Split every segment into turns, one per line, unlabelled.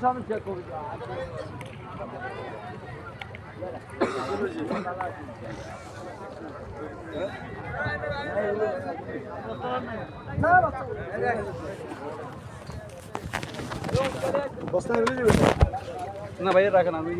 সমস্যা করবে না ভাই রাখেন আমি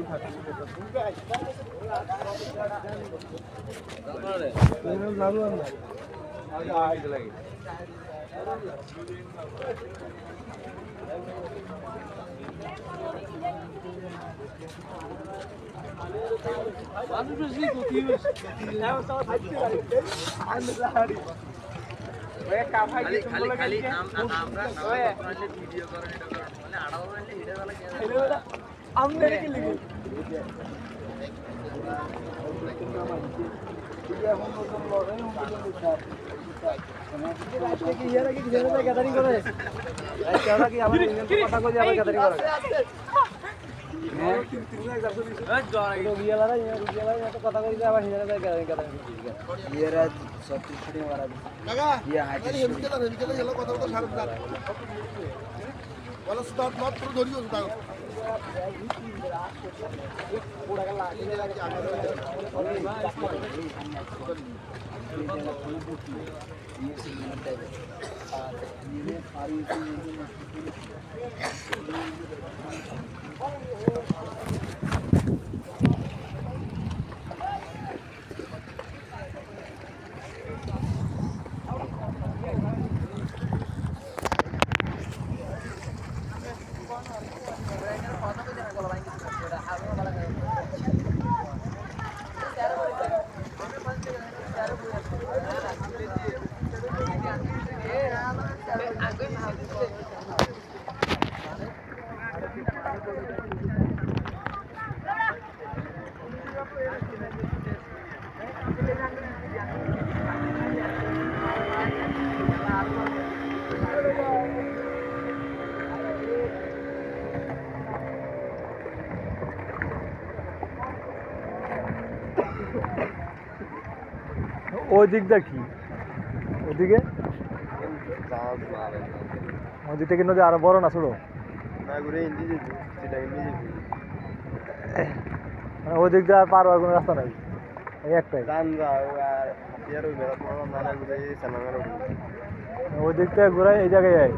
ওই দিকটা কি ওদিকে ওদিক থেকে নদী আরো বড় না ছোট মানে ওই দিক দিয়ে আর পার হওয়ার কোনো রাস্তা নাই এই একটাই ওই দিক থেকে ঘুরাই এই জায়গায়